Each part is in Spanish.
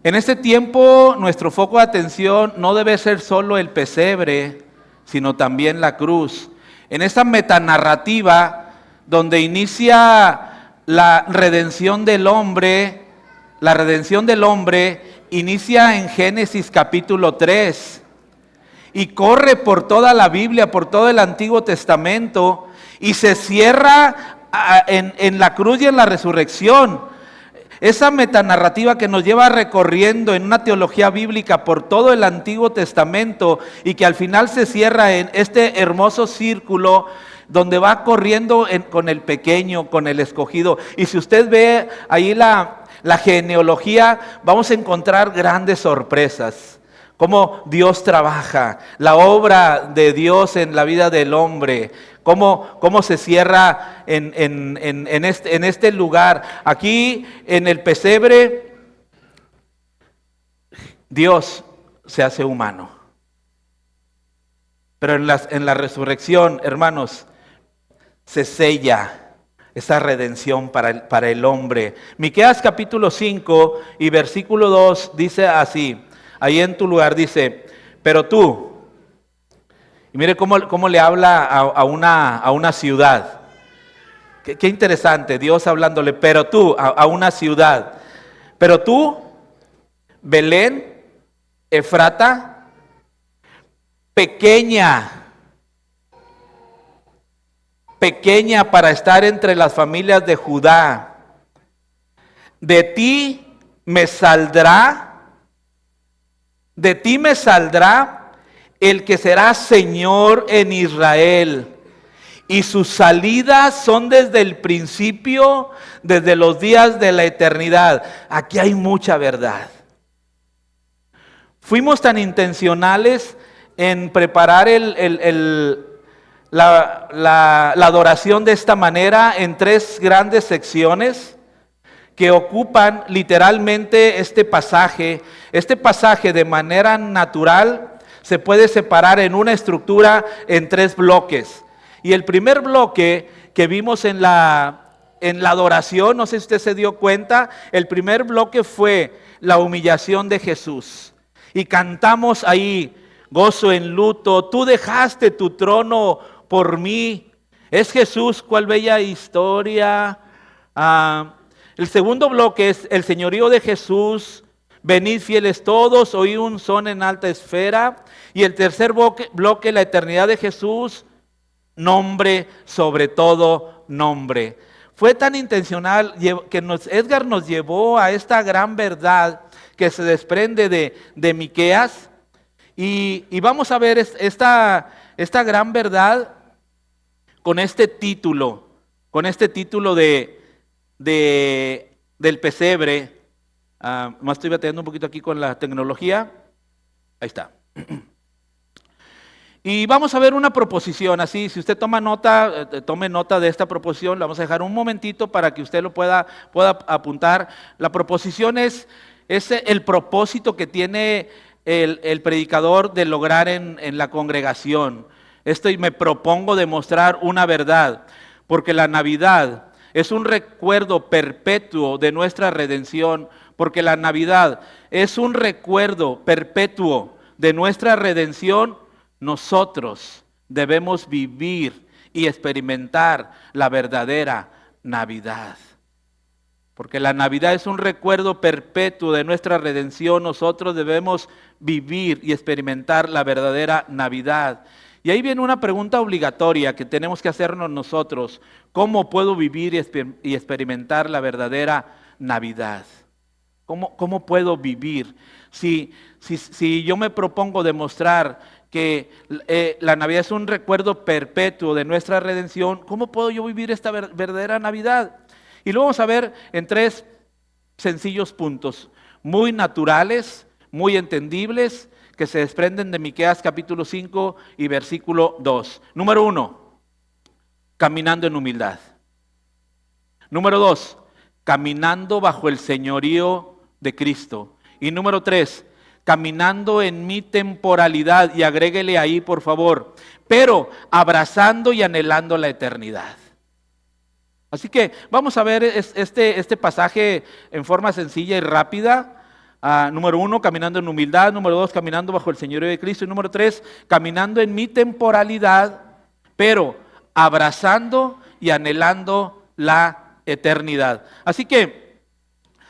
En este tiempo, nuestro foco de atención no debe ser solo el pesebre, sino también la cruz. En esta metanarrativa, donde inicia la redención del hombre inicia en Génesis capítulo 3 y corre por toda la Biblia, por todo el Antiguo Testamento, y se cierra en la cruz y en la resurrección. Esa metanarrativa que nos lleva recorriendo en una teología bíblica por todo el Antiguo Testamento y que al final se cierra en este hermoso círculo donde va corriendo con el pequeño, con el escogido. Y si usted ve ahí la genealogía, vamos a encontrar grandes sorpresas. Cómo Dios trabaja, la obra de Dios en la vida del hombre, cómo se cierra en este lugar. Aquí en el pesebre, Dios se hace humano. Pero en la resurrección, hermanos, se sella esa redención para el hombre. Miqueas capítulo 5 y versículo 2 dice así. Ahí en tu lugar dice, pero tú, y mire cómo le habla a una ciudad. Qué interesante, Dios hablándole, pero tú, a una ciudad. Pero tú, Belén, Efrata, pequeña para estar entre las familias de Judá. De ti me saldrá el que será Señor en Israel, y sus salidas son desde el principio, desde los días de la eternidad. Aquí hay mucha verdad. Fuimos tan intencionales en preparar la adoración de esta manera en 3 grandes secciones que ocupan literalmente este pasaje. Este pasaje de manera natural se puede separar en una estructura en 3 bloques. Y el primer bloque que vimos en la adoración, no sé si usted se dio cuenta, el primer bloque fue la humillación de Jesús. Y cantamos ahí, gozo en luto, tú dejaste tu trono por mí. Es Jesús, cuál bella historia. El segundo bloque es el señorío de Jesús. Venid fieles todos, oí un son en alta esfera. Y el tercer bloque, la eternidad de Jesús, nombre sobre todo nombre. Fue tan intencional que Edgar nos llevó a esta gran verdad que se desprende de Miqueas. Y vamos a ver esta gran verdad con este título del pesebre. Más estoy batallando un poquito aquí con la tecnología. Ahí está. Y vamos a ver una proposición, así, si usted toma nota, tome nota de esta proposición, la vamos a dejar un momentito para que usted lo pueda apuntar. La proposición es el propósito que tiene el predicador de lograr en la congregación. Y me propongo demostrar una verdad, porque la Navidad es un recuerdo perpetuo de nuestra redención, porque la Navidad es un recuerdo perpetuo de nuestra redención. Nosotros debemos vivir y experimentar la verdadera Navidad. Porque la Navidad es un recuerdo perpetuo de nuestra redención. Nosotros debemos vivir y experimentar la verdadera Navidad. Y ahí viene una pregunta obligatoria que tenemos que hacernos nosotros. ¿Cómo puedo vivir y experimentar la verdadera Navidad? ¿Cómo puedo vivir? Si yo me propongo demostrar que la Navidad es un recuerdo perpetuo de nuestra redención, ¿cómo puedo yo vivir esta verdadera Navidad? Y lo vamos a ver en 3 sencillos puntos, muy naturales, muy entendibles, que se desprenden de Miqueas capítulo 5 y versículo 2. Número 1, caminando en humildad. Número 2, caminando bajo el señorío de Cristo. Y número 3, caminando en mi temporalidad, y agréguele ahí por favor, pero abrazando y anhelando la eternidad. Así que vamos a ver este pasaje en forma sencilla y rápida. Número 1, caminando en humildad. Número 2, caminando bajo el señorío de Cristo. Y número 3, caminando en mi temporalidad, pero abrazando y anhelando la eternidad. Así que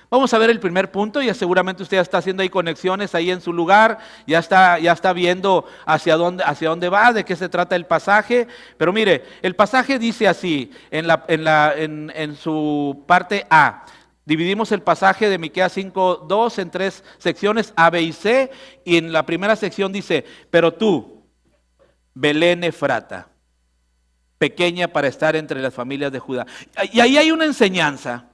vamos a ver el primer punto, y seguramente usted ya está haciendo ahí conexiones ahí en su lugar, ya está viendo hacia dónde va, de qué se trata el pasaje. Pero mire, el pasaje dice así, en su parte A. Dividimos el pasaje de Miqueas 5:2 en 3 secciones, A, B y C, y en la primera sección dice: pero tú, Belén Efrata, pequeña para estar entre las familias de Judá. Y ahí hay una enseñanza.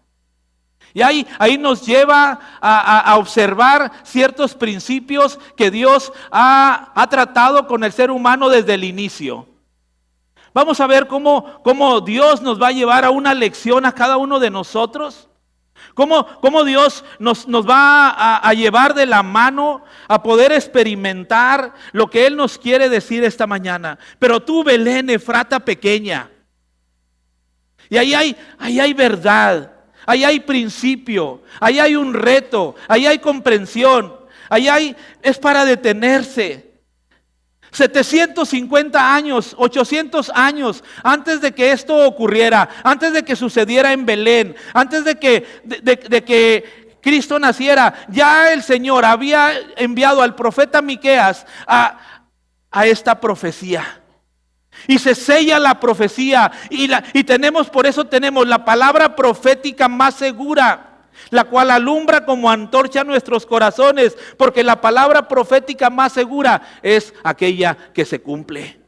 Y ahí nos lleva a observar ciertos principios que Dios ha tratado con el ser humano desde el inicio. Vamos a ver cómo Dios nos va a llevar a una lección a cada uno de nosotros. Cómo Dios nos va a llevar de la mano a poder experimentar lo que Él nos quiere decir esta mañana. Pero tú, Belén Efrata pequeña. Y ahí hay verdad. Ahí hay principio, ahí hay un reto, ahí hay comprensión, es para detenerse. 750 años, 800 años antes de que esto ocurriera, antes de que sucediera en Belén, antes de que Cristo naciera, ya el Señor había enviado al profeta Miqueas a esta profecía. Y se sella la profecía por eso tenemos la palabra profética más segura, la cual alumbra como antorcha nuestros corazones, porque la palabra profética más segura es aquella que se cumple.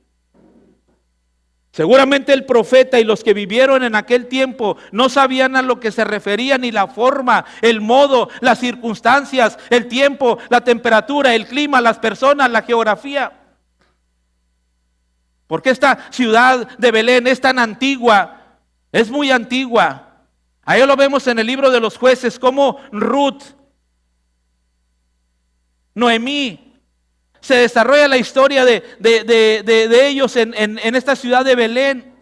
Seguramente el profeta y los que vivieron en aquel tiempo no sabían a lo que se refería, ni la forma, el modo, las circunstancias, el tiempo, la temperatura, el clima, las personas, la geografía. Porque esta ciudad de Belén es tan antigua, es muy antigua. Ahí lo vemos en el libro de los Jueces, como Ruth, Noemí, se desarrolla la historia de ellos en esta ciudad de Belén.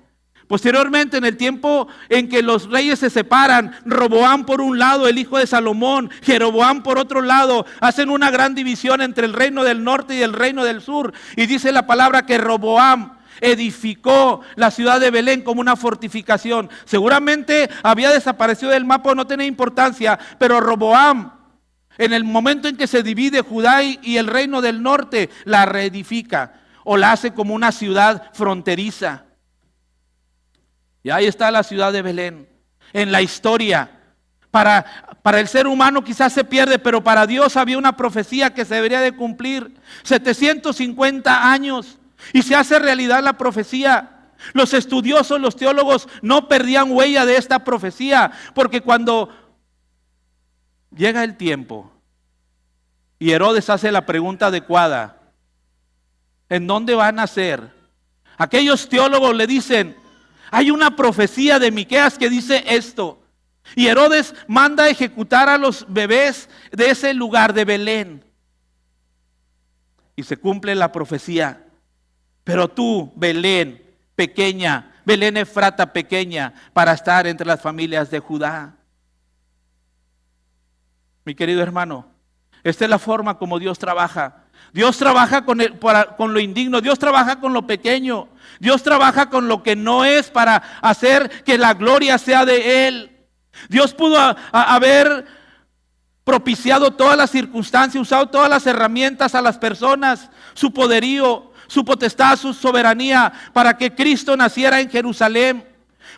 Posteriormente, en el tiempo en que los reyes se separan, Roboam por un lado, el hijo de Salomón, Jeroboam por otro lado, hacen una gran división entre el reino del norte y el reino del sur. Y dice la palabra que Roboam edificó la ciudad de Belén como una fortificación. Seguramente había desaparecido del mapa, no tenía importancia, pero Roboam, en el momento en que se divide Judá y el reino del norte, la reedifica o la hace como una ciudad fronteriza. Y ahí está la ciudad de Belén, en la historia. Para el ser humano quizás se pierde, pero para Dios había una profecía que se debería de cumplir. 750 años y se hace realidad la profecía. Los estudiosos, los teólogos no perdían huella de esta profecía, porque cuando llega el tiempo y Herodes hace la pregunta adecuada: ¿en dónde va a nacer? Aquellos teólogos le dicen: hay una profecía de Miqueas que dice esto. Y Herodes manda a ejecutar a los bebés de ese lugar de Belén. Y se cumple la profecía. Pero tú, Belén, pequeña, Belén Efrata pequeña, para estar entre las familias de Judá. Mi querido hermano, esta es la forma como Dios trabaja. Dios trabaja con lo indigno, Dios trabaja con lo pequeño, Dios trabaja con lo que no es, para hacer que la gloria sea de Él. Dios pudo haber propiciado todas las circunstancias, usado todas las herramientas a las personas, su poderío, su potestad, su soberanía, para que Cristo naciera en Jerusalén,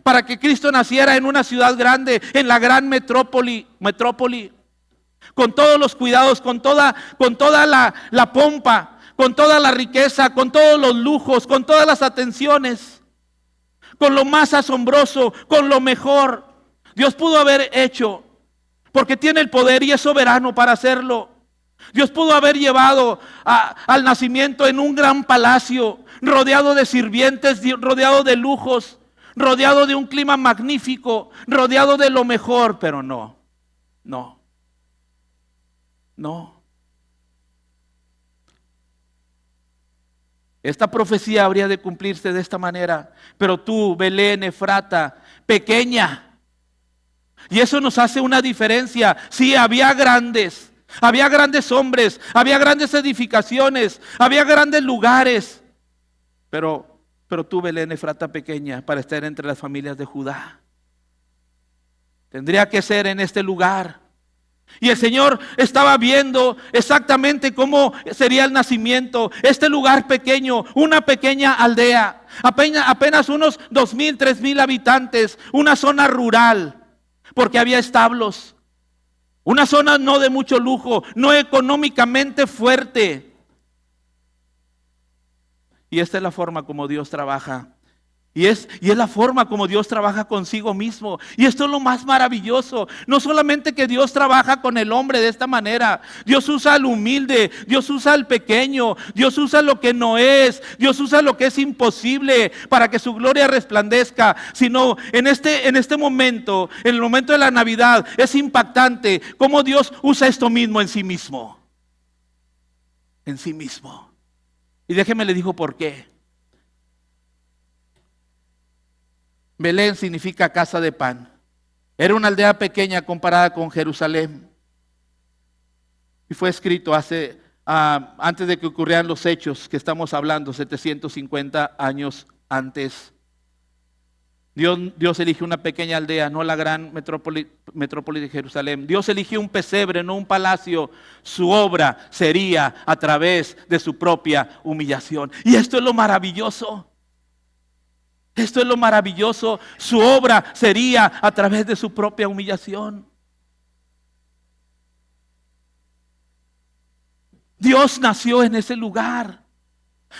para que Cristo naciera en una ciudad grande, en la gran metrópoli, con todos los cuidados, con toda la pompa, con toda la riqueza, con todos los lujos, con todas las atenciones, con lo más asombroso, con lo mejor. Dios pudo haber hecho, porque tiene el poder y es soberano para hacerlo. Dios pudo haber llevado al nacimiento en un gran palacio, rodeado de sirvientes, rodeado de lujos, rodeado de un clima magnífico, rodeado de lo mejor, pero no. Esta profecía habría de cumplirse de esta manera. Pero tú, Belén Efrata, pequeña. Y eso nos hace una diferencia. Sí, había grandes. Había grandes hombres, había grandes edificaciones, había grandes lugares. Pero tú, Belén Efrata pequeña, para estar entre las familias de Judá, tendría que ser en este lugar. Y el Señor estaba viendo exactamente cómo sería el nacimiento. Este lugar pequeño, una pequeña aldea, apenas unos 2,000, 3,000 habitantes, una zona rural, porque había establos. Una zona no de mucho lujo, no económicamente fuerte. Y esta es la forma como Dios trabaja. Y es la forma como Dios trabaja consigo mismo. Y esto es lo más maravilloso. No solamente que Dios trabaja con el hombre de esta manera. Dios usa al humilde, Dios usa al pequeño, Dios usa lo que no es, Dios usa lo que es imposible para que su gloria resplandezca. Sino en este momento, en el momento de la Navidad, es impactante cómo Dios usa esto mismo en sí mismo. En sí mismo. Y déjeme le digo por qué. Belén significa casa de pan. Era una aldea pequeña comparada con Jerusalén. Y fue escrito antes de que ocurrieran los hechos que estamos hablando, 750 años antes. Dios elige una pequeña aldea, no la gran metrópoli de Jerusalén. Dios eligió un pesebre, no un palacio. Su obra sería a través de su propia humillación. Y esto es lo maravilloso. Esto es lo maravilloso. Su obra sería a través de su propia humillación. Dios nació en ese lugar.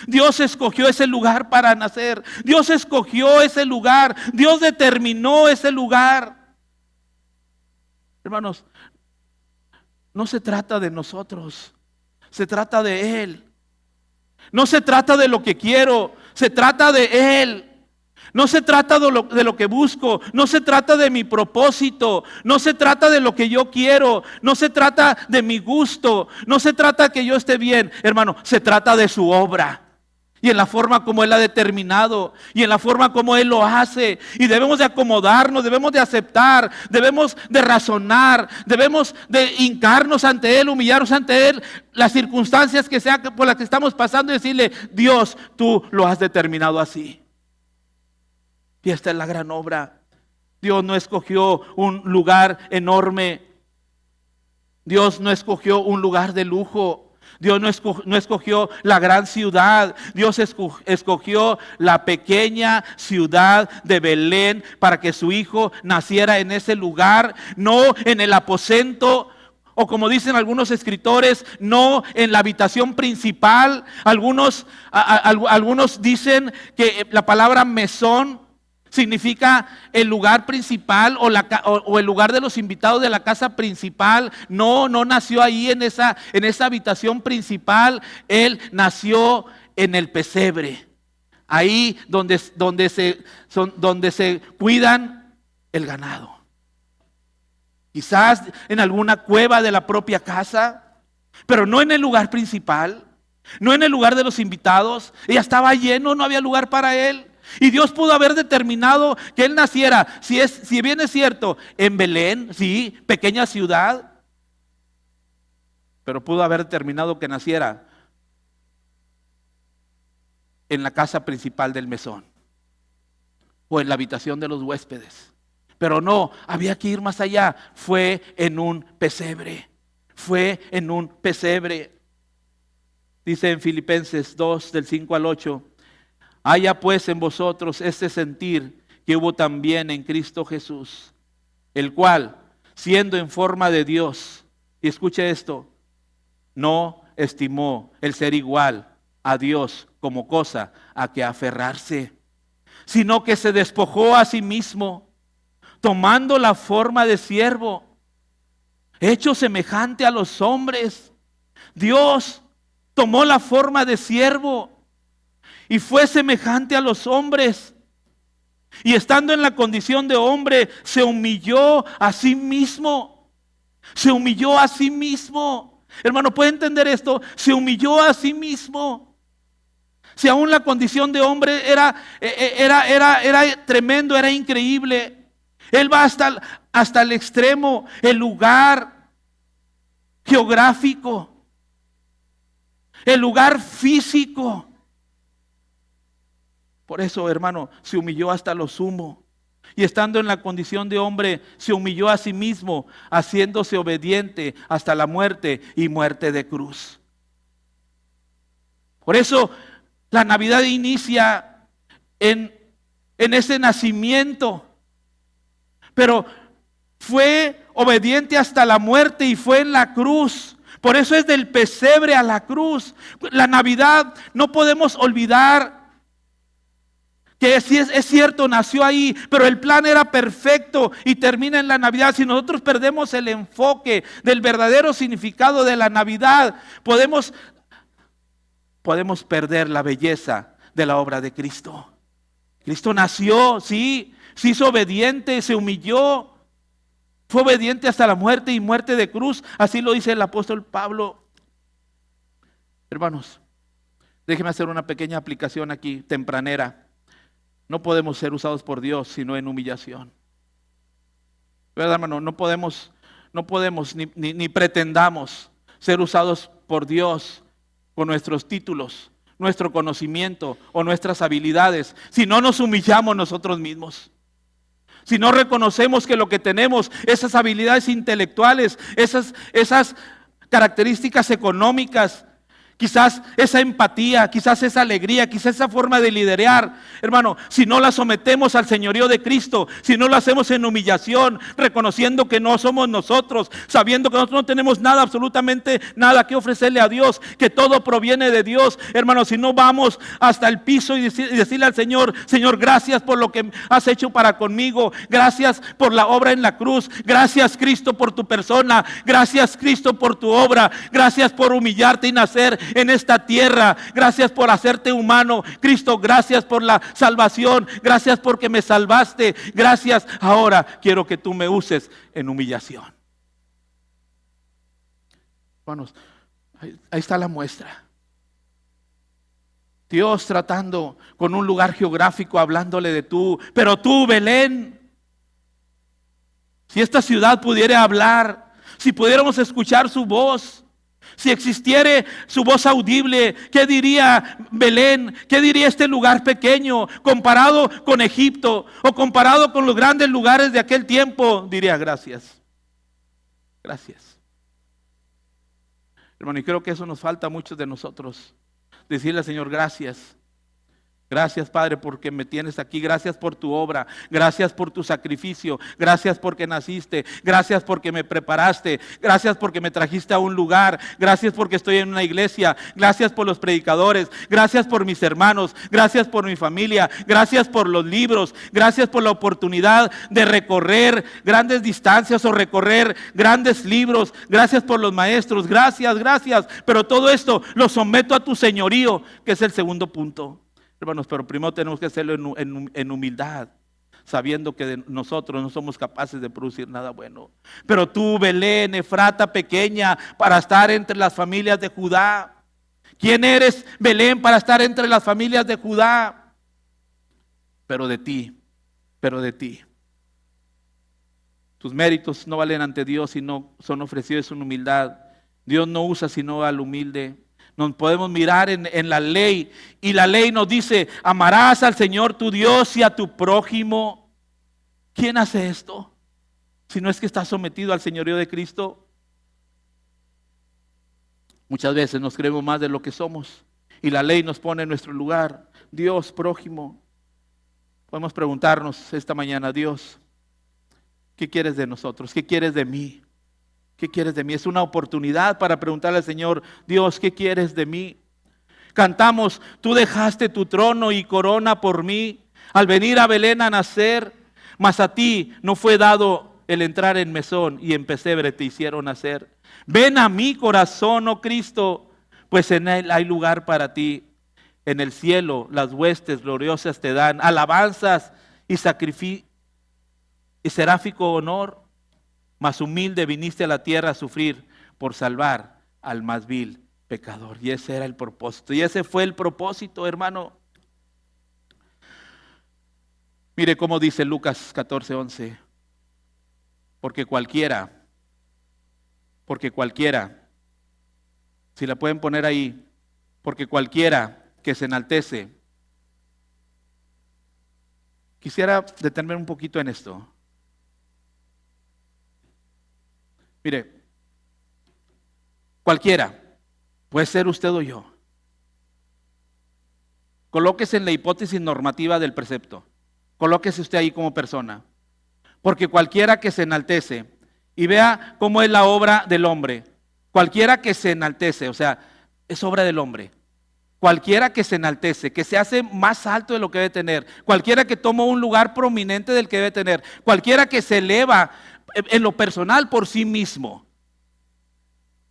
Dios escogió ese lugar para nacer. Dios escogió ese lugar. Dios determinó ese lugar. Hermanos, no se trata de nosotros. Se trata de Él. No se trata de lo que quiero. Se trata de Él. No se trata de lo que busco, no se trata de mi propósito, no se trata de lo que yo quiero, no se trata de mi gusto, no se trata que yo esté bien, hermano, se trata de su obra. Y en la forma como Él ha determinado, y en la forma como Él lo hace. Y debemos de acomodarnos, debemos de aceptar, debemos de razonar, debemos de hincarnos ante Él, humillarnos ante Él, las circunstancias que sea por las que estamos pasando y decirle, Dios, tú lo has determinado así. Y esta es la gran obra. Dios no escogió un lugar enorme. Dios no escogió un lugar de lujo. Dios no escogió la gran ciudad. Dios escogió la pequeña ciudad de Belén para que su hijo naciera en ese lugar, no en el aposento. O como dicen algunos escritores, no en la habitación principal. Algunos dicen que la palabra mesón significa el lugar principal o el lugar de los invitados de la casa principal. No nació ahí en esa habitación principal. Él nació en el pesebre. Ahí donde se cuidan el ganado. Quizás en alguna cueva de la propia casa, pero no en el lugar principal, no en el lugar de los invitados. Ella estaba lleno, no había lugar para él. Y Dios pudo haber determinado que él naciera, si bien es cierto, en Belén, sí, pequeña ciudad, pero pudo haber determinado que naciera en la casa principal del mesón o en la habitación de los huéspedes. Pero no, había que ir más allá. Fue en un pesebre. Fue en un pesebre. Dice en Filipenses 2, del 5 al 8. Haya pues en vosotros este sentir que hubo también en Cristo Jesús, el cual, siendo en forma de Dios, y escuche esto, no estimó el ser igual a Dios como cosa a que aferrarse, sino que se despojó a sí mismo, tomando la forma de siervo, hecho semejante a los hombres. Dios tomó la forma de siervo y fue semejante a los hombres. Y estando en la condición de hombre, se humilló a sí mismo. Se humilló a sí mismo. Hermano, ¿puede entender esto? Se humilló a sí mismo. Si aún la condición de hombre era tremendo, era increíble. Él va hasta el extremo, el lugar geográfico, el lugar físico. Por eso, hermano, se humilló hasta lo sumo. Y estando en la condición de hombre, se humilló a sí mismo, haciéndose obediente hasta la muerte y muerte de cruz. Por eso, la Navidad inicia en ese nacimiento. Pero fue obediente hasta la muerte y fue en la cruz. Por eso es del pesebre a la cruz. La Navidad no podemos olvidar que sí es cierto, nació ahí, pero el plan era perfecto y termina en la Navidad. Si nosotros perdemos el enfoque del verdadero significado de la Navidad, podemos perder la belleza de la obra de Cristo. Cristo nació, sí, se hizo obediente, se humilló, fue obediente hasta la muerte y muerte de cruz. Así lo dice el apóstol Pablo. Hermanos, déjenme hacer una pequeña aplicación aquí, tempranera. No podemos ser usados por Dios sino en humillación. ¿Verdad, hermano? No podemos ni pretendamos ser usados por Dios con nuestros títulos, nuestro conocimiento o nuestras habilidades, si no nos humillamos nosotros mismos. Si no reconocemos que lo que tenemos, esas habilidades intelectuales, esas características económicas, quizás esa empatía, quizás esa alegría, quizás esa forma de liderar, hermano, si no la sometemos al señorío de Cristo, si no lo hacemos en humillación, reconociendo que no somos nosotros, sabiendo que nosotros no tenemos nada, absolutamente nada que ofrecerle a Dios, que todo proviene de Dios, hermano, si no vamos hasta el piso y decirle al Señor, Señor, gracias por lo que has hecho para conmigo, gracias por la obra en la cruz, gracias Cristo por tu persona, gracias Cristo por tu obra, gracias por humillarte y nacer en esta tierra, gracias por hacerte humano, Cristo, gracias por la salvación, gracias porque me salvaste, gracias, ahora quiero que tú me uses en humillación. Hermanos, ahí está la muestra. Dios tratando con un lugar geográfico, hablándole de tú, pero tú, Belén, si esta ciudad pudiera hablar, si pudiéramos escuchar su voz, si existiera su voz audible, ¿qué diría Belén? ¿Qué diría este lugar pequeño comparado con Egipto o comparado con los grandes lugares de aquel tiempo? Diría gracias. Gracias. Hermano, y creo que eso nos falta a muchos de nosotros. Decirle al Señor gracias. Gracias, Padre, porque me tienes aquí. Gracias por tu obra. Gracias por tu sacrificio. Gracias porque naciste. Gracias porque me preparaste. Gracias porque me trajiste a un lugar. Gracias porque estoy en una iglesia. Gracias por los predicadores. Gracias por mis hermanos. Gracias por mi familia. Gracias por los libros. Gracias por la oportunidad de recorrer grandes distancias o recorrer grandes libros. Gracias por los maestros. Gracias, gracias. Pero todo esto lo someto a tu señorío, que es el segundo punto. Hermanos, pero primero tenemos que hacerlo en humildad, sabiendo que nosotros no somos capaces de producir nada bueno. Pero tú, Belén, Efrata pequeña, para estar entre las familias de Judá. ¿Quién eres, Belén, para estar entre las familias de Judá? Pero de ti. Tus méritos no valen ante Dios, sino son ofrecidos en humildad. Dios no usa sino al humilde. Nos podemos mirar en la ley, y la ley nos dice: amarás al Señor tu Dios y a tu prójimo. ¿Quién hace esto? Si no es que está sometido al señorío de Cristo. Muchas veces nos creemos más de lo que somos, y la ley nos pone en nuestro lugar. Dios, prójimo. Podemos preguntarnos esta mañana: Dios, ¿qué quieres de nosotros? ¿Qué quieres de mí? ¿Qué quieres de mí? Es una oportunidad para preguntarle al Señor: Dios, ¿qué quieres de mí? Cantamos: tú dejaste tu trono y corona por mí al venir a Belén a nacer, mas a ti no fue dado el entrar en mesón, y en pesebre te hicieron nacer. Ven a mi corazón, oh Cristo, pues en él hay lugar para ti. En el cielo las huestes gloriosas te dan alabanzas y sacrificio y seráfico honor. Mas humilde viniste a la tierra a sufrir por salvar al más vil pecador. Y ese era el propósito. Y ese fue el propósito, hermano. Mire cómo dice Lucas 14:11. Porque cualquiera Porque cualquiera, si la pueden poner ahí, porque cualquiera que se enaltece. Quisiera detenerme un poquito en esto. Mire, cualquiera, puede ser usted o yo. Colóquese en la hipótesis normativa del precepto. Colóquese usted ahí como persona. Porque cualquiera que se enaltece, y vea cómo es la obra del hombre. Cualquiera que se enaltece, o sea, es obra del hombre. Cualquiera que se enaltece, que se hace más alto de lo que debe tener. Cualquiera que toma un lugar prominente del que debe tener. Cualquiera que se eleva en lo personal por sí mismo.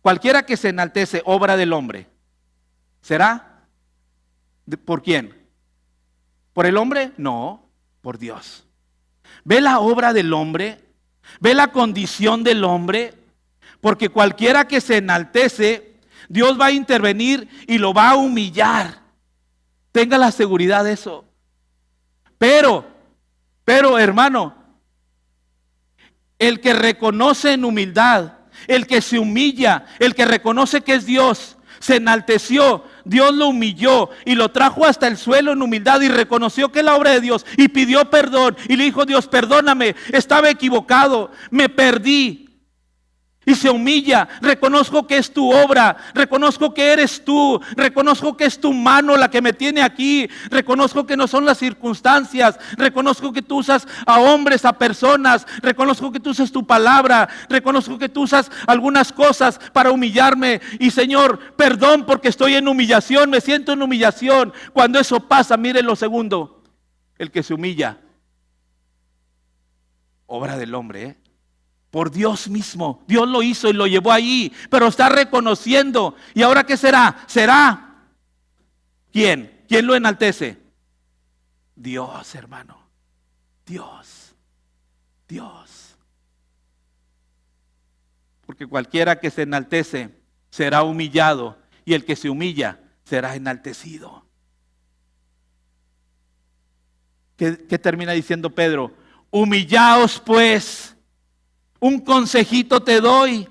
Cualquiera que se enaltece, obra del hombre. ¿Será? ¿Por quién? ¿Por el hombre? No, por Dios. ¿Ve la obra del hombre? ¿Ve la condición del hombre? Porque cualquiera que se enaltece, Dios va a intervenir y lo va a humillar. Tenga la seguridad de eso. Pero hermano, el que reconoce en humildad, el que se humilla, el que reconoce que es Dios, se enalteció, Dios lo humilló y lo trajo hasta el suelo en humildad y reconoció que es la obra de Dios y pidió perdón y le dijo: Dios, perdóname, estaba equivocado, me perdí. Y se humilla, reconozco que es tu obra, reconozco que eres tú, reconozco que es tu mano la que me tiene aquí, reconozco que no son las circunstancias, reconozco que tú usas a hombres, a personas, reconozco que tú usas tu palabra, reconozco que tú usas algunas cosas para humillarme. Y Señor, perdón porque estoy en humillación, me siento en humillación. Cuando eso pasa, miren lo segundo, el que se humilla, obra del hombre, por Dios mismo. Dios lo hizo y lo llevó allí, pero está reconociendo. ¿Y ahora qué será? ¿Será? ¿Quién? ¿Quién lo enaltece? Dios, hermano. Dios. Dios. Porque cualquiera que se enaltece será humillado, y el que se humilla será enaltecido. ¿Qué termina diciendo Pedro? Humillaos pues. Un consejito te doy.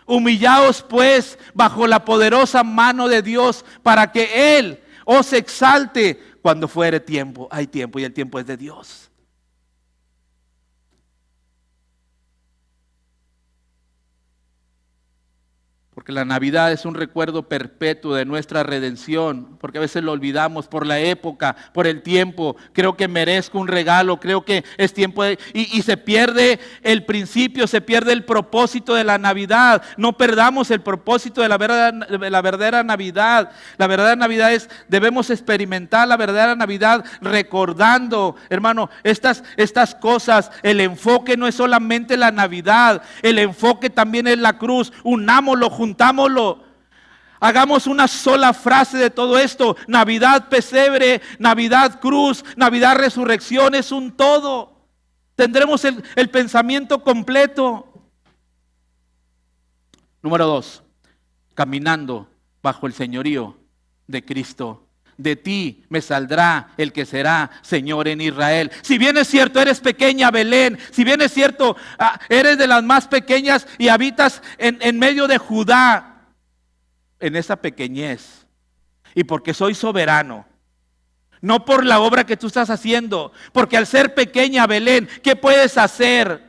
Humillaos pues bajo la poderosa mano de Dios, para que Él os exalte cuando fuere tiempo. Hay tiempo y el tiempo es de Dios. Porque la Navidad es un recuerdo perpetuo de nuestra redención, porque a veces lo olvidamos por la época, por el tiempo. Creo que merezco un regalo, creo que es tiempo y se pierde el principio, se pierde el propósito de la Navidad. No perdamos el propósito de la verdadera Navidad. La verdadera Navidad debemos experimentar la verdadera Navidad recordando, hermano, estas cosas. El enfoque no es solamente la Navidad, el enfoque también es la cruz. Unámoslo, juntámoslo. Hagamos una sola frase de todo esto. Navidad pesebre, Navidad cruz, Navidad resurrección, es un todo. Tendremos el pensamiento completo. Número 2, caminando bajo el señorío de Cristo. De ti me saldrá el que será Señor en Israel. Si bien es cierto, eres pequeña, Belén. Si bien es cierto, eres de las más pequeñas y habitas en medio de Judá. En esa pequeñez. Y porque soy soberano. No por la obra que tú estás haciendo. Porque al ser pequeña, Belén, ¿qué puedes hacer?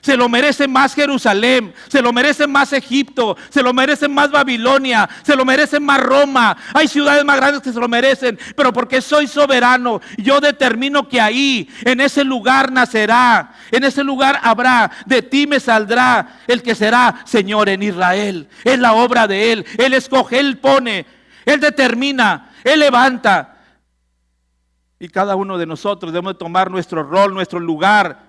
Se lo merece más Jerusalén, se lo merece más Egipto, se lo merece más Babilonia, se lo merece más Roma. Hay ciudades más grandes que se lo merecen, pero porque soy soberano, yo determino que ahí, en ese lugar nacerá, en ese lugar habrá, de ti me saldrá el que será Señor en Israel. Es la obra de Él, Él escoge, Él pone, Él determina, Él levanta. Y cada uno de nosotros debemos tomar nuestro rol, nuestro lugar,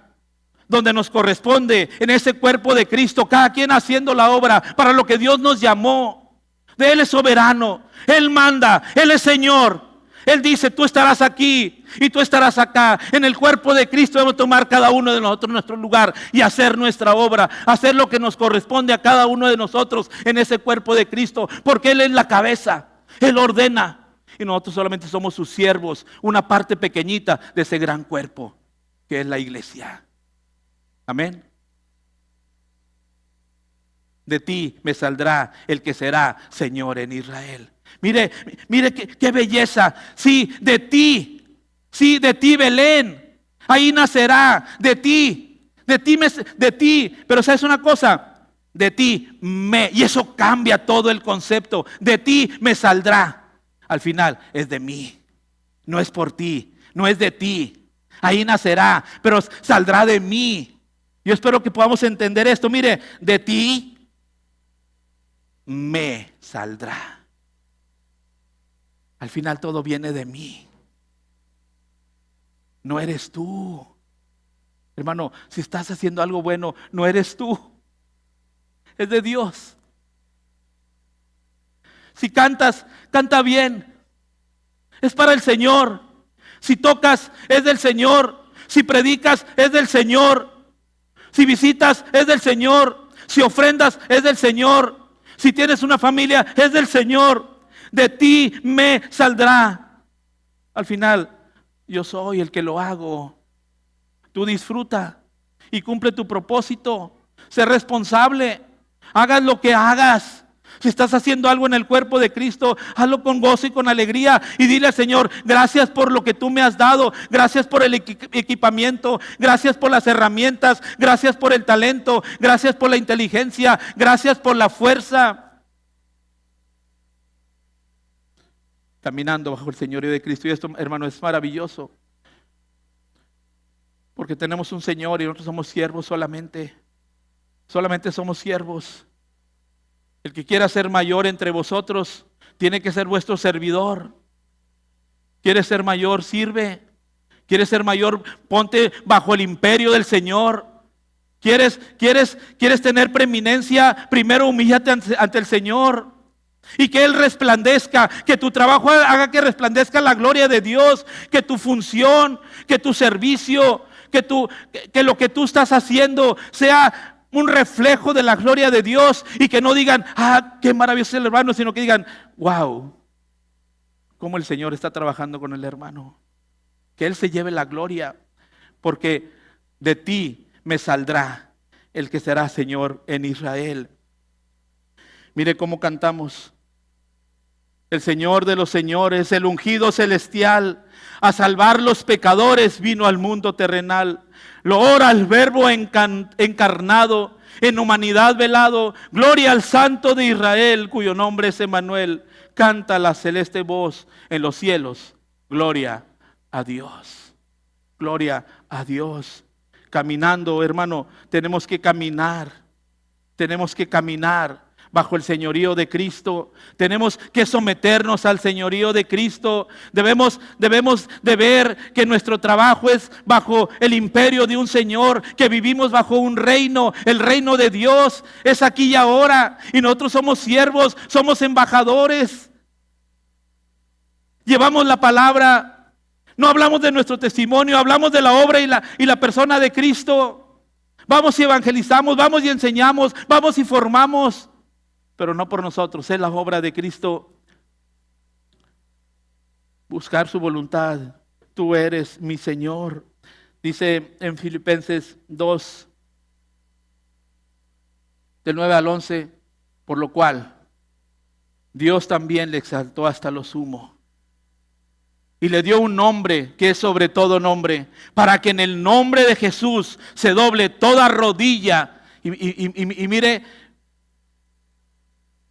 donde nos corresponde en ese cuerpo de Cristo, cada quien haciendo la obra para lo que Dios nos llamó. De Él es soberano, Él manda, Él es Señor. Él dice: tú estarás aquí y tú estarás acá. En el cuerpo de Cristo debemos tomar cada uno de nosotros nuestro lugar y hacer nuestra obra, hacer lo que nos corresponde a cada uno de nosotros en ese cuerpo de Cristo, porque Él es la cabeza, Él ordena y nosotros solamente somos sus siervos, una parte pequeñita de ese gran cuerpo que es la iglesia. Amén. De ti me saldrá el que será Señor en Israel. Mire qué belleza. Sí, de ti Belén. Ahí nacerá, de ti. Pero ¿sabes una cosa? De ti y eso cambia todo el concepto. De ti me saldrá. Al final es de mí. No es por ti, no es de ti. Ahí nacerá, pero saldrá de mí. Yo espero que podamos entender esto. Mire, de ti me saldrá. Al final todo viene de mí. No eres tú. Hermano, si estás haciendo algo bueno, no eres tú. Es de Dios. Si cantas, canta bien. Es para el Señor. Si tocas, es del Señor. Si predicas, es del Señor. Si visitas, es del Señor. Si ofrendas, es del Señor. Si tienes una familia, es del Señor. De ti me saldrá. Al final, yo soy el que lo hago. Tú disfruta y cumple tu propósito. Sé responsable. Hagas lo que hagas. Si estás haciendo algo en el cuerpo de Cristo, hazlo con gozo y con alegría. Y dile al Señor, gracias por lo que tú me has dado. Gracias por el equipamiento. Gracias por las herramientas. Gracias por el talento. Gracias por la inteligencia. Gracias por la fuerza. Caminando bajo el señorío de Cristo. Y esto, hermano, es maravilloso. Porque tenemos un Señor y nosotros somos siervos solamente. Solamente somos siervos. El que quiera ser mayor entre vosotros tiene que ser vuestro servidor. ¿Quieres ser mayor? Sirve. ¿Quieres ser mayor? Ponte bajo el imperio del Señor. ¿Quieres tener preeminencia? Primero humíllate ante el Señor. Y que Él resplandezca, que tu trabajo haga que resplandezca la gloria de Dios, que tu función, que tu servicio, que lo que tú estás haciendo sea un reflejo de la gloria de Dios. Y que no digan, qué maravilloso el hermano, sino que digan, wow, cómo el Señor está trabajando con el hermano. Que Él se lleve la gloria, porque de ti me saldrá el que será Señor en Israel. Mire cómo cantamos. El Señor de los señores, el ungido celestial, a salvar los pecadores vino al mundo terrenal. Lo ora el verbo encarnado, en humanidad velado. Gloria al Santo de Israel, cuyo nombre es Emmanuel. Canta la celeste voz en los cielos. Gloria a Dios. Gloria a Dios. Caminando, hermano, tenemos que caminar. Tenemos que caminar bajo el señorío de Cristo. Tenemos que someternos al señorío de Cristo. Debemos de ver que nuestro trabajo es bajo el imperio de un Señor, que vivimos bajo un reino. El reino de Dios es aquí y ahora, y nosotros somos siervos, somos embajadores. Llevamos la palabra. No hablamos de nuestro testimonio, hablamos de la obra y la persona de Cristo. Vamos y evangelizamos, vamos y enseñamos, vamos y formamos. Pero no por nosotros, es la obra de Cristo. Buscar su voluntad. Tú eres mi Señor. Dice en Filipenses 2, del 9 al 11, por lo cual Dios también le exaltó hasta lo sumo. Y le dio un nombre que es sobre todo nombre, para que en el nombre de Jesús se doble toda rodilla. Y mire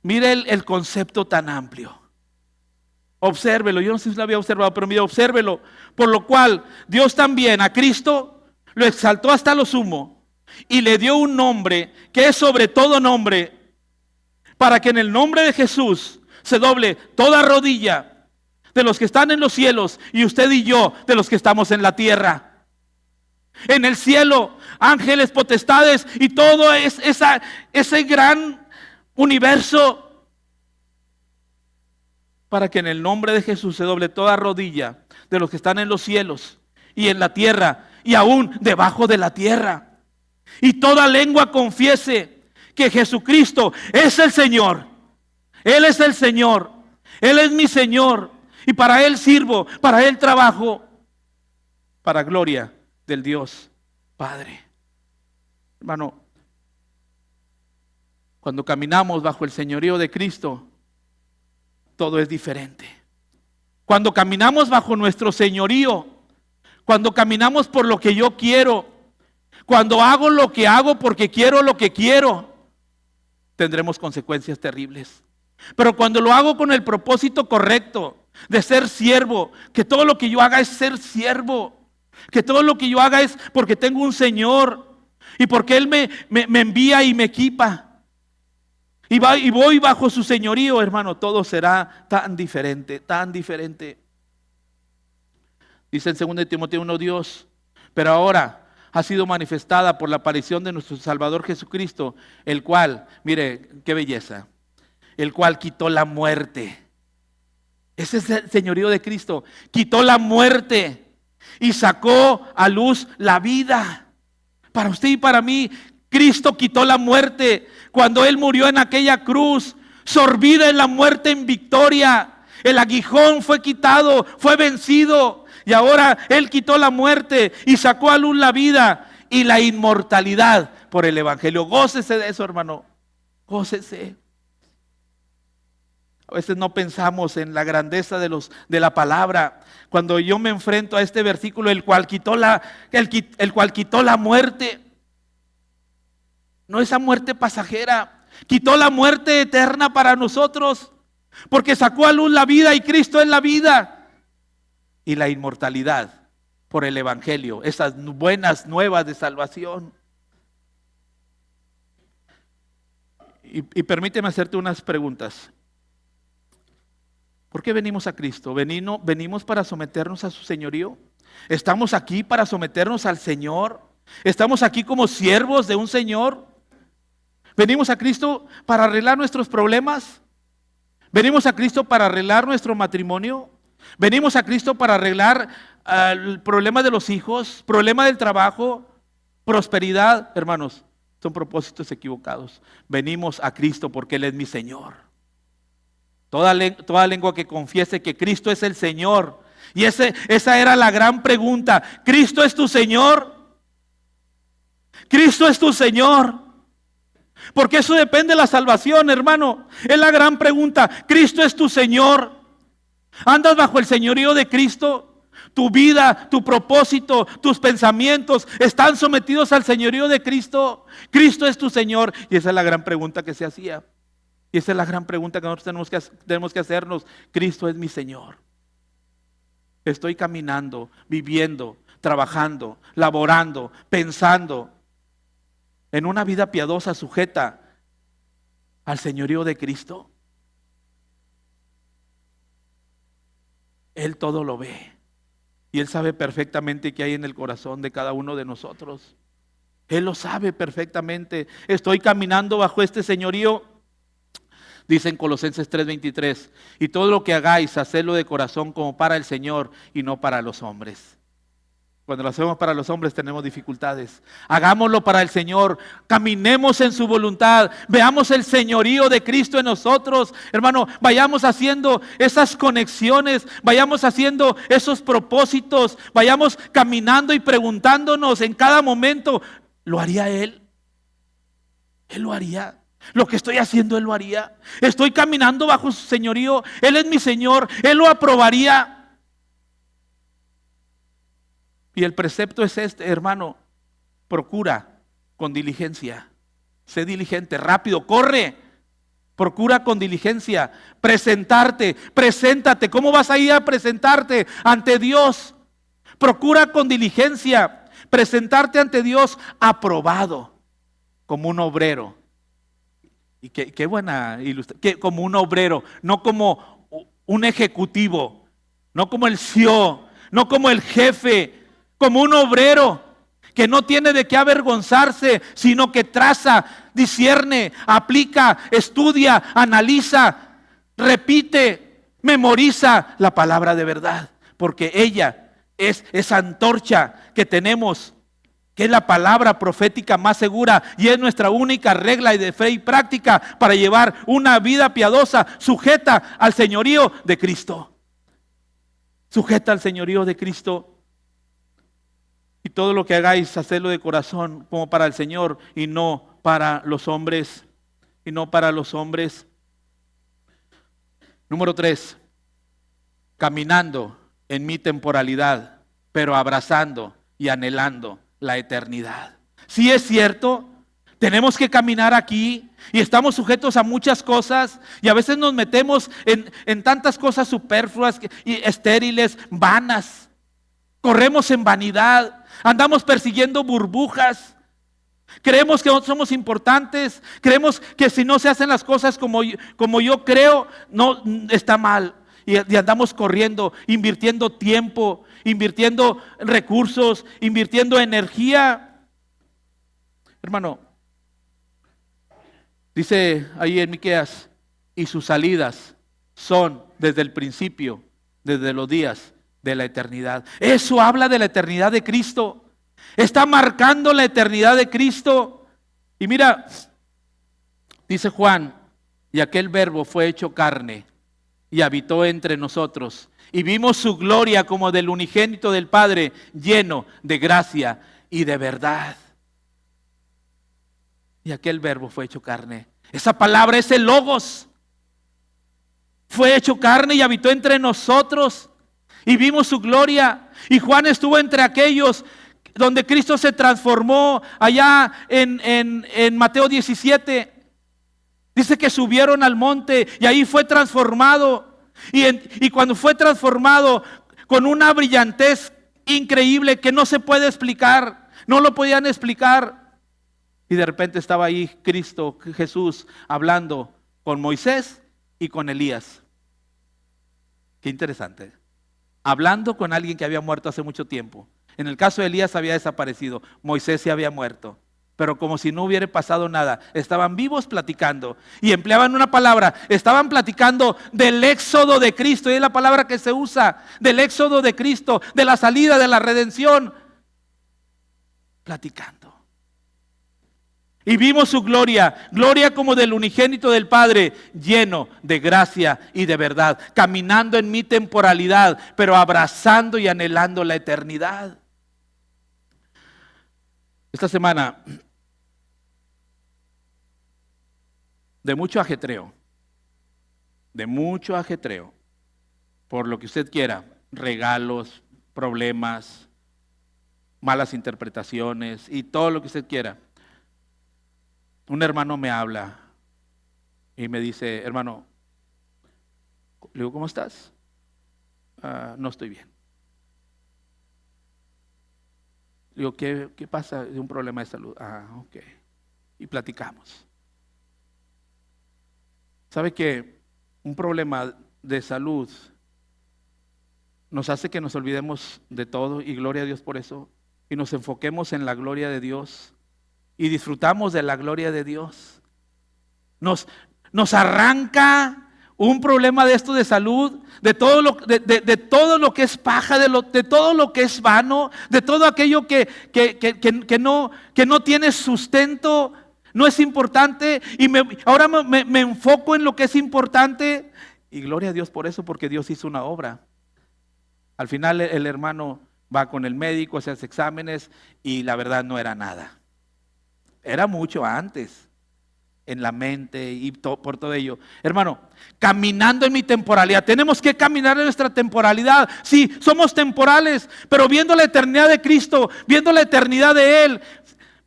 el concepto tan amplio. Obsérvelo, yo no sé si lo había observado, pero mire, obsérvelo. Por lo cual Dios también a Cristo lo exaltó hasta lo sumo y le dio un nombre que es sobre todo nombre, para que en el nombre de Jesús se doble toda rodilla de los que están en los cielos y usted y yo de los que estamos en la tierra. En el cielo, ángeles, potestades y todo ese gran universo, para que en el nombre de Jesús se doble toda rodilla de los que están en los cielos y en la tierra y aún debajo de la tierra, y toda lengua confiese que Jesucristo es el Señor. Él es el Señor, Él es mi Señor, y para Él sirvo, para Él trabajo, para gloria del Dios Padre. Hermano, Cuando caminamos bajo el señorío de Cristo, todo es diferente. Cuando caminamos bajo nuestro señorío, cuando caminamos por lo que yo quiero, cuando hago lo que hago porque quiero lo que quiero, tendremos consecuencias terribles. Pero cuando lo hago con el propósito correcto de ser siervo, que todo lo que yo haga es ser siervo, que todo lo que yo haga es porque tengo un Señor y porque Él me envía y me equipa. Y voy bajo su señorío, hermano, todo será tan diferente, tan diferente. Dice en 2 Timoteo 1, Dios, pero ahora ha sido manifestada por la aparición de nuestro Salvador Jesucristo, el cual, mire, qué belleza, el cual quitó la muerte. Ese es el señorío de Cristo, quitó la muerte y sacó a luz la vida. Para usted y para mí, Cristo quitó la muerte. Cuando Él murió en aquella cruz, sorbida en la muerte en victoria, el aguijón fue quitado, fue vencido. Y ahora Él quitó la muerte y sacó a luz la vida y la inmortalidad por el Evangelio. Gócese de eso, hermano. Gócese. A veces no pensamos en la grandeza de la palabra. Cuando yo me enfrento a este versículo, el cual quitó la muerte. No esa muerte pasajera, quitó la muerte eterna para nosotros, porque sacó a luz la vida y Cristo es la vida. Y la inmortalidad por el Evangelio, esas buenas nuevas de salvación. Y permíteme hacerte unas preguntas. ¿Por qué venimos a Cristo? ¿Venimos para someternos a su señorío? ¿Estamos aquí para someternos al Señor? ¿Estamos aquí como siervos de un Señor? ¿Venimos a Cristo para arreglar nuestros problemas? ¿Venimos a Cristo para arreglar nuestro matrimonio? ¿Venimos a Cristo para arreglar el problema de los hijos, problema del trabajo, prosperidad? Hermanos, son propósitos equivocados. Venimos a Cristo porque Él es mi Señor. Toda lengua que confiese que Cristo es el Señor. Y esa era la gran pregunta. ¿Cristo es tu Señor? ¿Cristo es tu Señor? Porque eso depende de la salvación, hermano. Es la gran pregunta. ¿Cristo es tu Señor? ¿Andas bajo el señorío de Cristo? ¿Tu vida, tu propósito, tus pensamientos están sometidos al señorío de Cristo? ¿Cristo es tu Señor? Y esa es la gran pregunta que se hacía. Y esa es la gran pregunta que nosotros tenemos que hacernos. ¿Cristo es mi Señor? Estoy caminando, viviendo, trabajando, laborando, pensando en una vida piadosa sujeta al señorío de Cristo. Él todo lo ve y Él sabe perfectamente qué hay en el corazón de cada uno de nosotros. Él lo sabe perfectamente. Estoy caminando bajo este señorío. Dice en Colosenses 3:23, y todo lo que hagáis, hacedlo de corazón como para el Señor y no para los hombres. Cuando lo hacemos para los hombres tenemos dificultades. Hagámoslo para el Señor. Caminemos en su voluntad. Veamos el señorío de Cristo en nosotros. Hermano, vayamos haciendo esas conexiones. Vayamos haciendo esos propósitos. Vayamos caminando y preguntándonos en cada momento. ¿Lo haría Él? Él lo haría. Lo que estoy haciendo Él lo haría. Estoy caminando bajo su señorío. Él es mi Señor. Él lo aprobaría. Y el precepto es este, hermano, procura con diligencia, sé diligente, rápido, corre, procura con diligencia, preséntate. ¿Cómo vas a ir a presentarte ante Dios? Procura con diligencia, presentarte ante Dios aprobado, como un obrero. Y qué buena ilustración, como un obrero, no como un ejecutivo, no como el CEO, no como el jefe, como un obrero que no tiene de qué avergonzarse, sino que traza, discierne, aplica, estudia, analiza, repite, memoriza la palabra de verdad, porque ella es esa antorcha que tenemos, que es la palabra profética más segura y es nuestra única regla de fe y práctica para llevar una vida piadosa sujeta al señorío de Cristo. Sujeta al señorío de Cristo. Y todo lo que hagáis, hacedlo de corazón como para el Señor y no para los hombres. y no para los hombres. Número 3, caminando en mi temporalidad, pero abrazando y anhelando la eternidad. Sí es cierto, tenemos que caminar aquí y estamos sujetos a muchas cosas y a veces nos metemos en tantas cosas superfluas y estériles, vanas. Corremos en vanidad, andamos persiguiendo burbujas. Creemos que no somos importantes, creemos que si no se hacen las cosas como yo creo, no está mal. Y andamos corriendo, invirtiendo tiempo, invirtiendo recursos, invirtiendo energía. Hermano, dice ahí en Miqueas, y sus salidas son desde el principio, desde los días de la eternidad. Eso habla de la eternidad de Cristo. Está marcando la eternidad de Cristo. Y mira, dice Juan, y aquel verbo fue hecho carne y habitó entre nosotros. Y vimos su gloria como del unigénito del Padre, lleno de gracia y de verdad. Y aquel verbo fue hecho carne. Esa palabra es el Logos. Fue hecho carne y habitó entre nosotros. Y vimos su gloria. Y Juan estuvo entre aquellos donde Cristo se transformó allá en Mateo 17. Dice que subieron al monte y ahí fue transformado. Y cuando fue transformado con una brillantez increíble que no se puede explicar, no lo podían explicar. Y de repente estaba ahí Cristo, Jesús, hablando con Moisés y con Elías. Qué interesante. Hablando con alguien que había muerto hace mucho tiempo. En el caso de Elías había desaparecido, Moisés se había muerto. Pero como si no hubiera pasado nada, estaban vivos platicando y empleaban una palabra, estaban platicando del éxodo de Cristo, y es la palabra que se usa, del éxodo de Cristo, de la salida, de la redención, platicando. Y vimos su gloria, gloria como del unigénito del Padre, lleno de gracia y de verdad, caminando en mi temporalidad, pero abrazando y anhelando la eternidad. Esta semana, de mucho ajetreo, por lo que usted quiera, regalos, problemas, malas interpretaciones y todo lo que usted quiera. Un hermano me habla y me dice, hermano, le digo, ¿cómo estás? No estoy bien. Le digo, ¿qué pasa? Es un problema de salud. Ok. Y platicamos. ¿Sabe que un problema de salud nos hace que nos olvidemos de todo? Y gloria a Dios por eso. Y nos enfoquemos en la gloria de Dios. Y disfrutamos de la gloria de Dios. Nos arranca un problema de esto de salud, de todo lo que es paja, de todo lo que es vano, de todo aquello que no tiene sustento, no es importante. Y ahora me enfoco en lo que es importante. Y gloria a Dios por eso, porque Dios hizo una obra. Al final el hermano va con el médico, se hace exámenes y la verdad no era nada. Era mucho antes, en la mente y por todo ello. Hermano, caminando en mi temporalidad. Tenemos que caminar en nuestra temporalidad. Sí, somos temporales, pero viendo la eternidad de Cristo, viendo la eternidad de Él,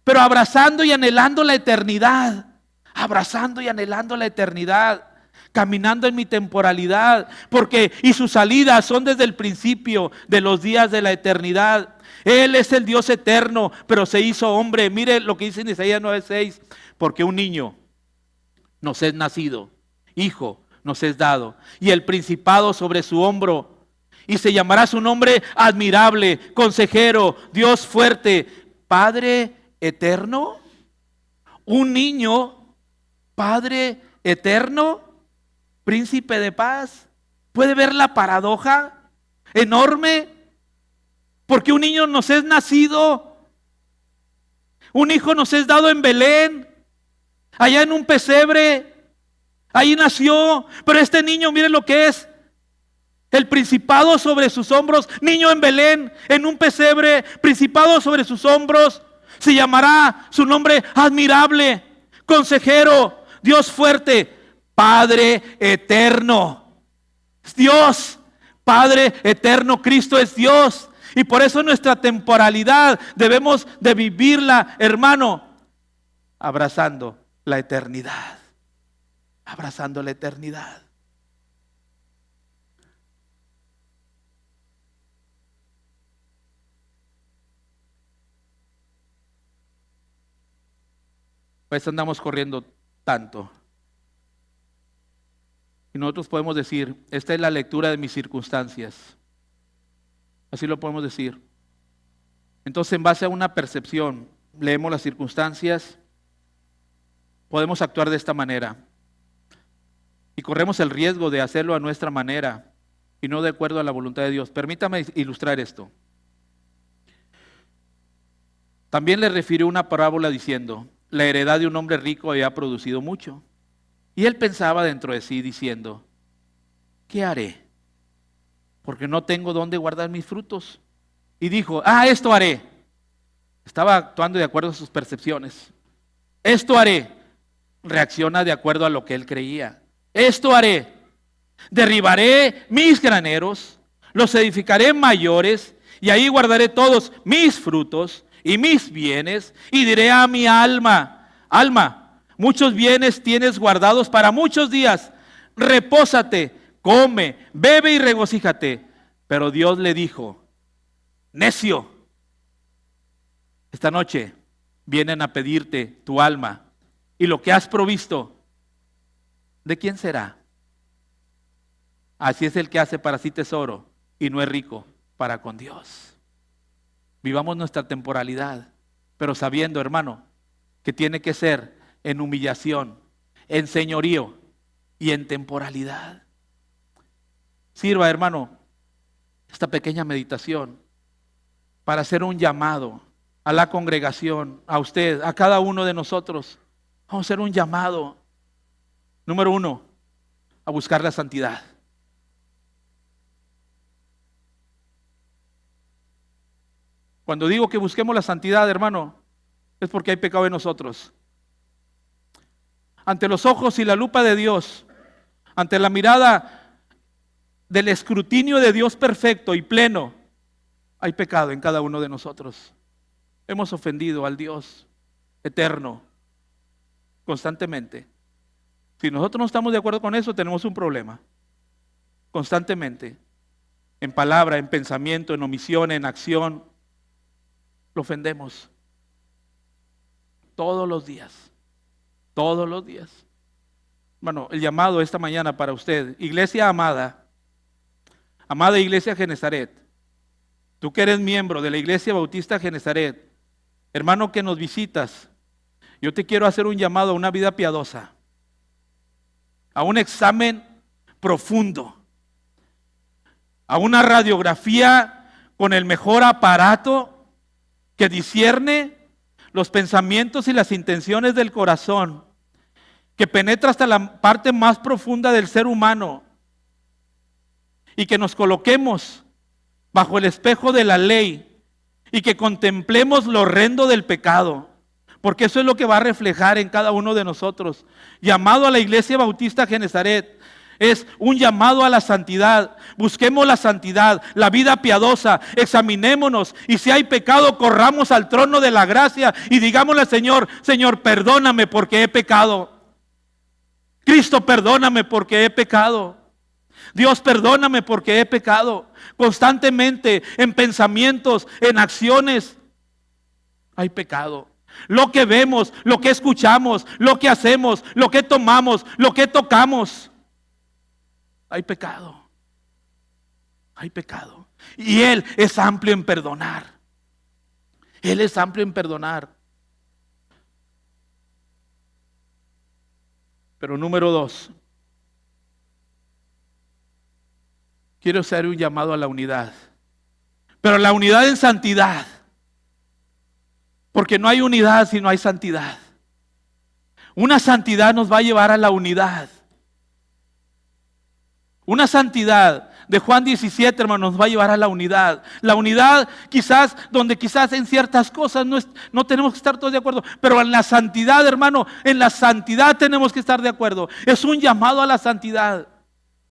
pero abrazando y anhelando la eternidad. Abrazando y anhelando la eternidad. Caminando en mi temporalidad. Porque, y sus salidas son desde el principio de los días de la eternidad. Él es el Dios eterno, pero se hizo hombre. Mire lo que dice en Isaías 9:6. Porque un niño nos es nacido, hijo nos es dado, y el principado sobre su hombro, y se llamará su nombre admirable, consejero, Dios fuerte, Padre eterno. Un niño, Padre eterno, príncipe de paz. ¿Puede ver la paradoja enorme? Porque un niño nos es nacido, un hijo nos es dado en Belén, allá en un pesebre, ahí nació. Pero este niño, mire lo que es, el principado sobre sus hombros, niño en Belén, en un pesebre, principado sobre sus hombros, se llamará su nombre admirable, consejero, Dios fuerte, Padre eterno. Dios, Padre eterno, Cristo es Dios. Y por eso nuestra temporalidad debemos de vivirla, hermano, abrazando la eternidad. Abrazando la eternidad. Pues andamos corriendo tanto. Y nosotros podemos decir, esta es la lectura de mis circunstancias. Así lo podemos decir. Entonces, en base a una percepción, leemos las circunstancias, podemos actuar de esta manera. Y corremos el riesgo de hacerlo a nuestra manera y no de acuerdo a la voluntad de Dios. Permítame ilustrar esto. También le refirió una parábola diciendo, la heredad de un hombre rico había producido mucho. Y él pensaba dentro de sí diciendo, ¿qué haré? Porque no tengo dónde guardar mis frutos. Y dijo, esto haré. Estaba actuando de acuerdo a sus percepciones. Esto haré. Reacciona de acuerdo a lo que él creía. Esto haré. Derribaré mis graneros, los edificaré mayores, y ahí guardaré todos mis frutos y mis bienes, y diré a mi alma, alma, muchos bienes tienes guardados para muchos días, repósate, come, bebe y regocíjate. Pero Dios le dijo, necio, esta noche vienen a pedirte tu alma, y lo que has provisto, ¿de quién será? Así es el que hace para sí tesoro y no es rico para con Dios. Vivamos nuestra temporalidad, pero sabiendo, hermano, que tiene que ser en humillación, en señorío y en temporalidad. Sirva, hermano, esta pequeña meditación para hacer un llamado a la congregación, a usted, a cada uno de nosotros. Vamos a hacer un llamado. Número 1, a buscar la santidad. Cuando digo que busquemos la santidad, hermano, es porque hay pecado en nosotros. Ante los ojos y la lupa de Dios, ante la mirada del escrutinio de Dios perfecto y pleno, hay pecado en cada uno de nosotros. Hemos ofendido al Dios eterno constantemente. Si nosotros no estamos de acuerdo con eso, tenemos un problema. Constantemente, en palabra, en pensamiento, en omisión, en acción, lo ofendemos. Todos los días. Todos los días. Bueno, el llamado esta mañana para usted, iglesia amada, amada iglesia Genezaret, tú que eres miembro de la iglesia bautista Genezaret, hermano que nos visitas, yo te quiero hacer un llamado a una vida piadosa, a un examen profundo, a una radiografía con el mejor aparato que discierne los pensamientos y las intenciones del corazón, que penetra hasta la parte más profunda del ser humano, y que nos coloquemos bajo el espejo de la ley y que contemplemos lo horrendo del pecado, porque eso es lo que va a reflejar en cada uno de nosotros. Llamado a la iglesia bautista Genezaret es un llamado a la santidad. Busquemos la santidad, la vida piadosa, examinémonos, y si hay pecado, corramos al trono de la gracia y digámosle al Señor, Señor, perdóname porque he pecado. Cristo, perdóname porque he pecado. Dios, perdóname porque he pecado. Constantemente, en pensamientos, en acciones, hay pecado. Lo que vemos, lo que escuchamos, lo que hacemos, lo que tomamos, lo que tocamos, hay pecado. Hay pecado. Y Él es amplio en perdonar. Él es amplio en perdonar. Pero número 2, quiero hacer un llamado a la unidad. Pero la unidad en santidad. Porque no hay unidad si no hay santidad. Una santidad nos va a llevar a la unidad. Una santidad de Juan 17, hermano, nos va a llevar a la unidad. La unidad quizás, donde quizás en ciertas cosas no tenemos que estar todos de acuerdo, pero en la santidad, hermano, en la santidad tenemos que estar de acuerdo. Es un llamado a la santidad.